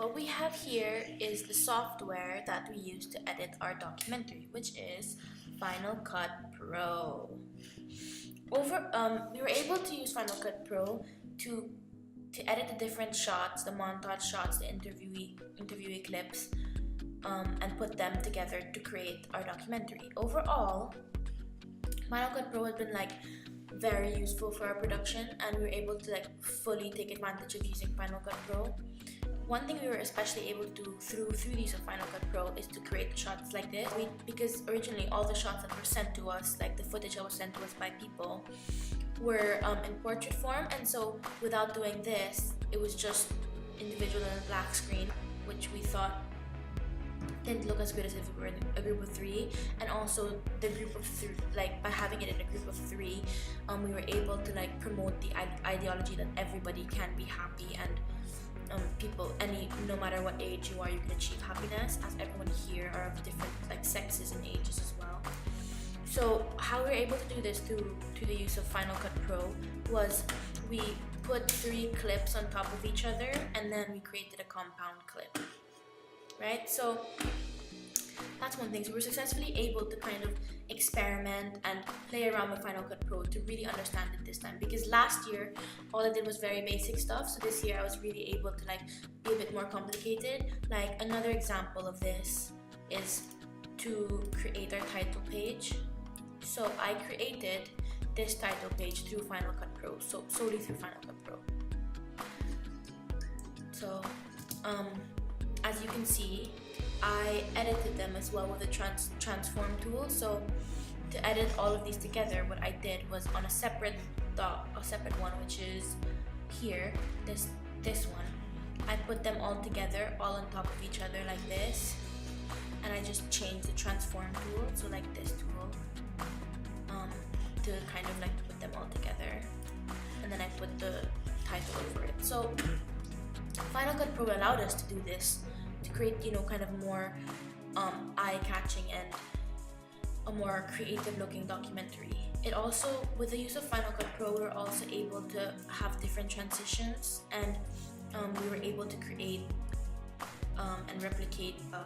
what we have here is the software that we use to edit our documentary, which is Final Cut Pro. We were able to use Final Cut Pro to edit the different shots, the montage shots, the interviewee clips, and put them together to create our documentary. Overall, Final Cut Pro has been very useful for our production, and we were able to fully take advantage of using Final Cut Pro. One thing we were especially able to do through the use of Final Cut Pro is to create shots like this. Because originally all the shots that were sent to us, like the footage that was sent to us by people, were in portrait form, and so without doing this, it was just individual and a black screen, which we thought didn't look as good as if we were in a group of three. And also the group of three, by having it in a group of three, we were able to promote the ideology that everybody can be happy, and people, no matter what age you are, you can achieve happiness, as everyone here are of different sexes and ages as well. So how we were able to do this through the use of Final Cut Pro was we put 3 clips on top of each other, and then we created a compound clip, right? So that's one thing. So we're successfully able to kind of experiment and play around with Final Cut Pro to really understand it this time, because last year all I did was very basic stuff. So this year I was really able to be a bit more complicated. Another example of this is to create our title page. So I created this title page through Final Cut Pro, so solely through Final Cut Pro. So as you can see, I edited them as well with a transform tool. So to edit all of these together, what I did was on a separate one, which is here, this one, I put them all together, all on top of each other like this, and I just changed the transform tool, so this tool, to kind of put them all together, and then I put the title over it. So Final Cut Pro allowed us to do this, to create kind of more eye-catching and a more creative looking documentary. It also, with the use of Final Cut Pro, we were also able to have different transitions, and we were able to create and replicate a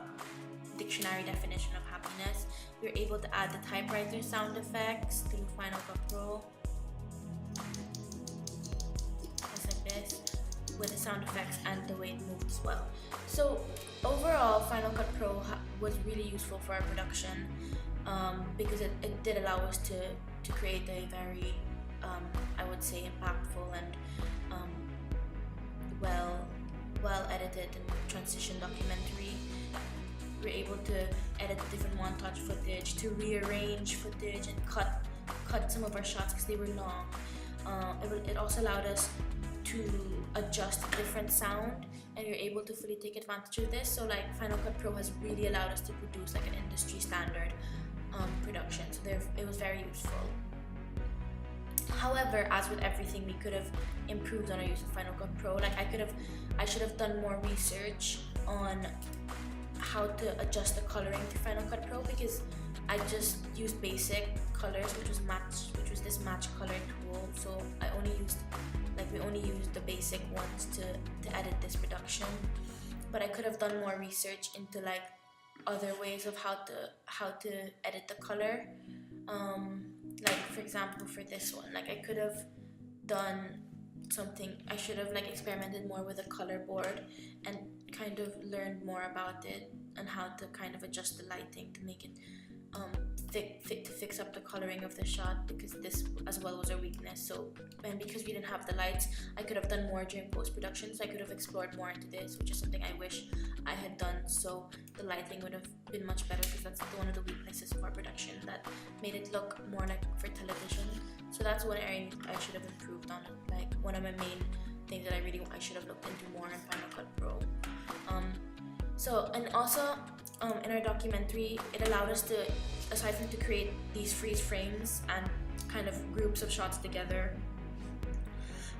dictionary definition of happiness. We were able to add the typewriter sound effects through Final Cut Pro, just like this, with the sound effects and the way it moved as well. So overall, Final Cut Pro was really useful for our production, because it did allow us to create a very, I would say, impactful and well edited and transition documentary. We were able to edit different montage footage, to rearrange footage and cut some of our shots because they were long. It also allowed us to adjust different sound, and you're able to fully take advantage of this. So Final Cut Pro has really allowed us to produce an industry standard production, so it was very useful. However, as with everything, we could have improved on our use of Final Cut Pro. I should have done more research on how to adjust the coloring to Final Cut Pro, because I just used basic colors, which was this match color tool. So we only used the basic ones to edit this production. But I could have done more research into other ways of how to edit the color. For example, for this one, I could have done something. I should have experimented more with a color board and kind of learned more about it and how to kind of adjust the lighting to make it to fix up the coloring of the shot, because this as well was a weakness. And because we didn't have the lights, I could have done more during post-production, so I could have explored more into this, which is something I wish I had done, so the lighting would have been much better, because that's one of the weaknesses for production that made it look more for television. So that's one area I should have improved on, one of my main things that I should have looked into more in Final Cut Pro. And also in our documentary, it allowed us to, aside from to create these freeze frames and kind of groups of shots together,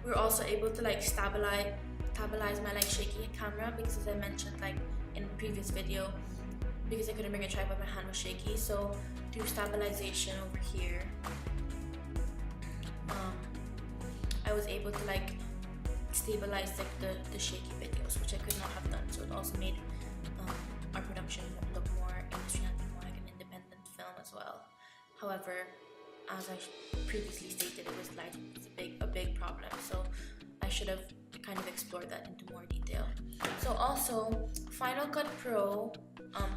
we were also able to stabilize my shaky camera, because as I mentioned in the previous video, because I couldn't bring a tripod, my hand was shaky. So through stabilization over here, I was able to stabilize the shaky videos, which I could not have done. So it also made our production look more industry and more like an independent film as well. However, as I previously stated, it was lighting was a big problem, so I should have kind of explored that into more detail. So also, Final Cut Pro,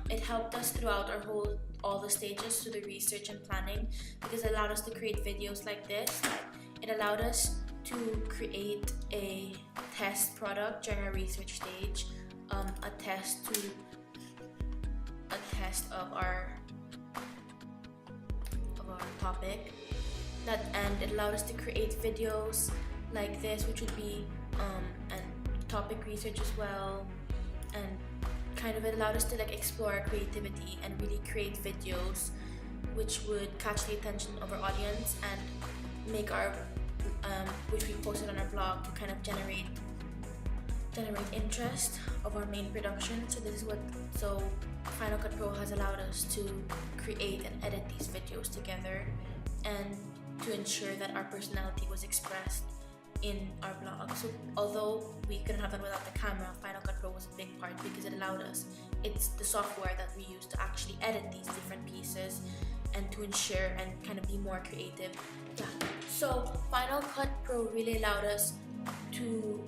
it helped us throughout all the stages to the research and planning, because it allowed us to create videos like this. It allowed us to create a test product during our research stage, a test of our topic, and it allowed us to create videos like this, which would be and topic research as well, and kind of it allowed us to like explore our creativity and really create videos which would catch the attention of our audience and make our which we posted on our blog to kind of generate interest of our main production. So Final Cut Pro has allowed us to create and edit these videos together, and to ensure that our personality was expressed in our blog. So although we couldn't have done without the camera, Final Cut Pro was a big part because it allowed us. It's the software that we use to actually edit these different pieces and to ensure and kind of be more creative. Yeah. So Final Cut Pro really allowed us to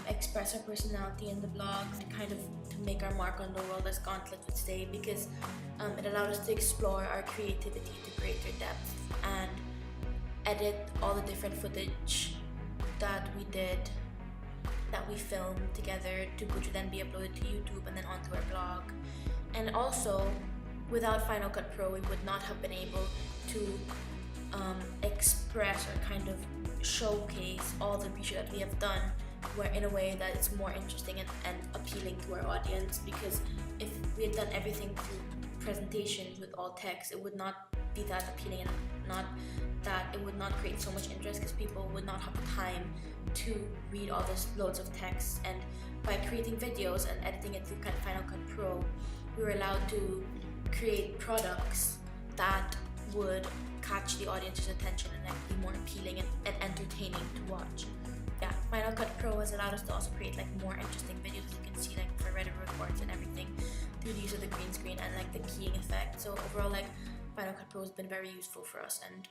express our personality in the blog and kind of to make our mark on the world, as Gauntlet would say, because it allowed us to explore our creativity to greater depth and edit all the different footage that we filmed together, which would then be uploaded to YouTube and then onto our blog. And also, without Final Cut Pro, we would not have been able to express or kind of showcase all the research that we have done, where in a way that it's more interesting and appealing to our audience. Because if we had done everything through presentations with all text, it would not be that appealing, and it would not create so much interest, because people would not have time to read all this loads of text. And by creating videos and editing it through Final Cut Pro, we were allowed to create products that would catch the audience's attention and like be more appealing and entertaining to watch. Yeah, Final Cut Pro has allowed us to also create like more interesting videos, as you can see, like for Reddit reports and everything, through the use of the green screen and like the keying effect. So overall, like Final Cut Pro has been very useful for us, and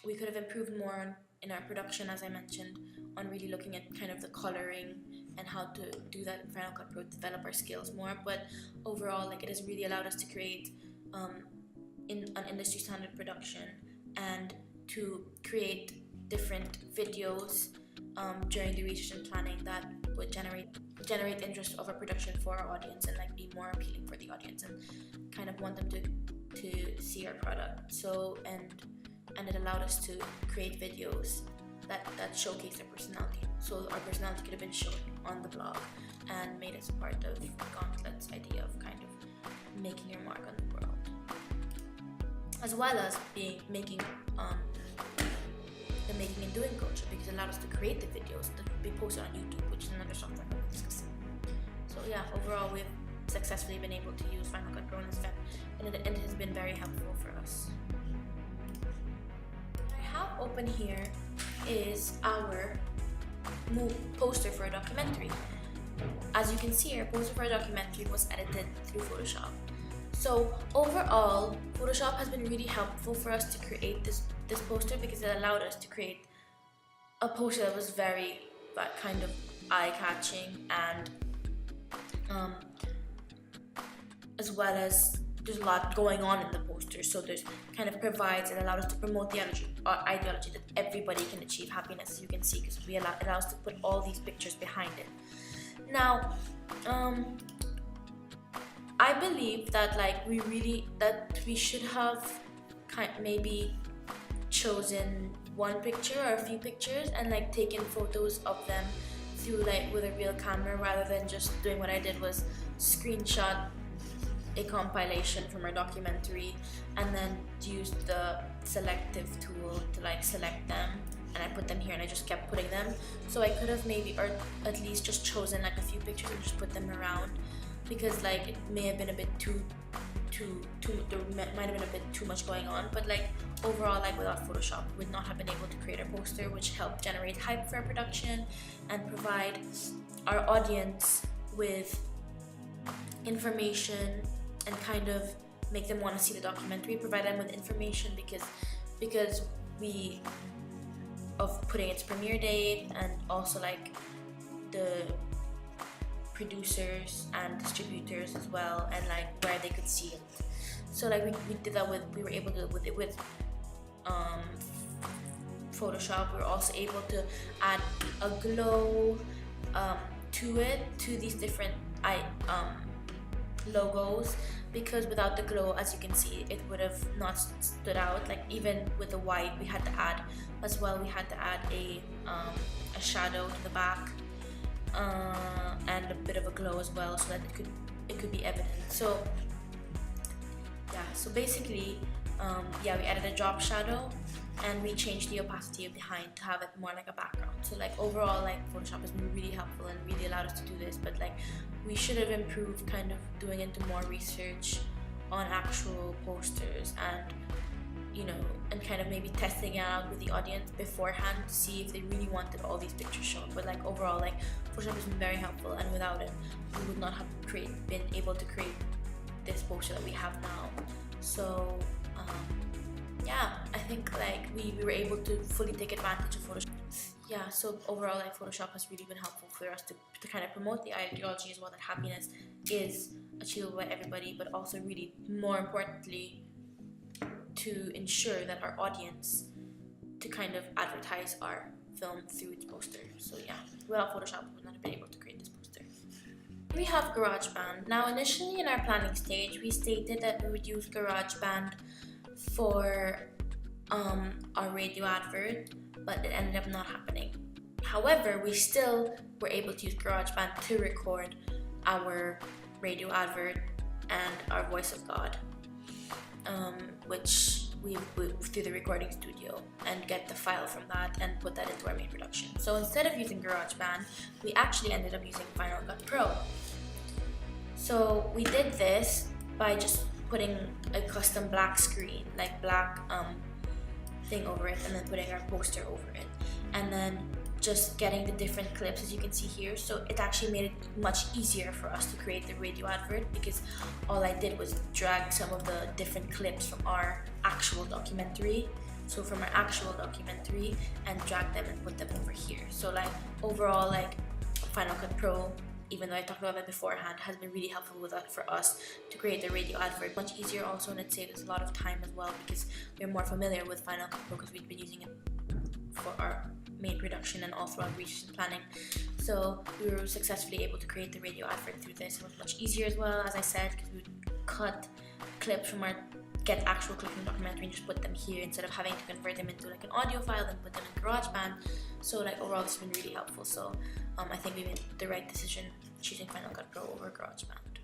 we could have improved more in our production, as I mentioned, on really looking at kind of the coloring and how to do that in Final Cut Pro to develop our skills more. But overall, like it has really allowed us to create in an industry standard production and to create different videos during the research and planning that would generate interest of our production for our audience and like be more appealing for the audience and kind of want them to see our product. So and it allowed us to create videos that showcase our personality. So our personality could have been shown on the blog and made us part of Gauntlet's idea of kind of making your mark on the world, as well as making the making and doing culture, because it allowed us to create the videos that would be posted on YouTube, which is another software that we'll discuss. So yeah, overall we've successfully been able to use Final Cut Pro and it has been very helpful for us. I have open here is our poster for a documentary. As you can see, our poster for a documentary was edited through Photoshop. So overall, Photoshop has been really helpful for us to create this poster, because it allowed us to create a poster that was very kind of eye-catching, and as well as there's a lot going on in the poster, so there's kind of provides and allows us to promote the ideology that everybody can achieve happiness, as you can see, because it allows us to put all these pictures behind it. Now, I believe that we should have maybe chosen one picture or a few pictures and like taken photos of them through with a real camera, rather than just doing what I did was screenshot a compilation from our documentary and then use the selective tool to select them, and I put them here and I just kept putting them. So I could have maybe, or at least just chosen a few pictures and just put them around, because it may have been a bit too there might have been a bit too much going on. But overall, without Photoshop, we would not have been able to create a poster which helped generate hype for our production and provide our audience with information and kind of make them want to see the documentary, provide them with information because we of putting its premiere date and also like the producers and distributors as well, and like where they could see it. So like we did that we were able to with it with Photoshop. We were also able to add a glow to these different logos, because without the glow, as you can see, it would have not stood out. Like even with the white, we had to add as well. We had to add a shadow to the back and a bit of a glow as well, so that it could be evident. So yeah, so basically, we added a drop shadow and we changed the opacity of behind to have it more like a background. So like overall, like Photoshop has been really helpful and really allowed us to do this, but like we should have improved kind of doing into more research on actual posters and and kind of maybe testing it out with the audience beforehand to see if they really wanted all these pictures shown. But like overall, like Photoshop has been very helpful, and without it we would not have been able to create this poster that we have now. So I think like we were able to fully take advantage of Photoshop. Yeah, so overall, like Photoshop has really been helpful for us to kind of promote the ideology as well, that happiness is achievable by everybody, but also really more importantly to ensure that our audience to kind of advertise our film through its poster. So yeah, without Photoshop we would not have been able to create this poster. We have GarageBand. Now initially in our planning stage we stated that we would use GarageBand for our radio advert, but it ended up not happening. However, we still were able to use GarageBand to record our radio advert and our Voice of God, which we through the recording studio, and get the file from that and put that into our main production. So instead of using GarageBand, we actually ended up using Final Cut Pro. So we did this by just putting a custom black screen, like black thing over it, and then putting our poster over it, and then just getting the different clips, as you can see here. So it actually made it much easier for us to create the radio advert, because all I did was drag some of the different clips from our actual documentary, and drag them and put them over here. So like overall, like Final Cut Pro, even though I talked about it beforehand, has been really helpful for us to create the radio advert. Much easier also, and it saved us a lot of time as well, because we're more familiar with Final Cut Pro because we've been using it for our main production and all throughout research and planning. So we were successfully able to create the radio advert through this. It was much easier as well, as I said, because we would cut clips from get actual clips from the documentary and just put them here instead of having to convert them into like an audio file and put them in GarageBand. So like overall, this has been really helpful. So I think we made the right decision choosing Final Cut Pro over GarageBand.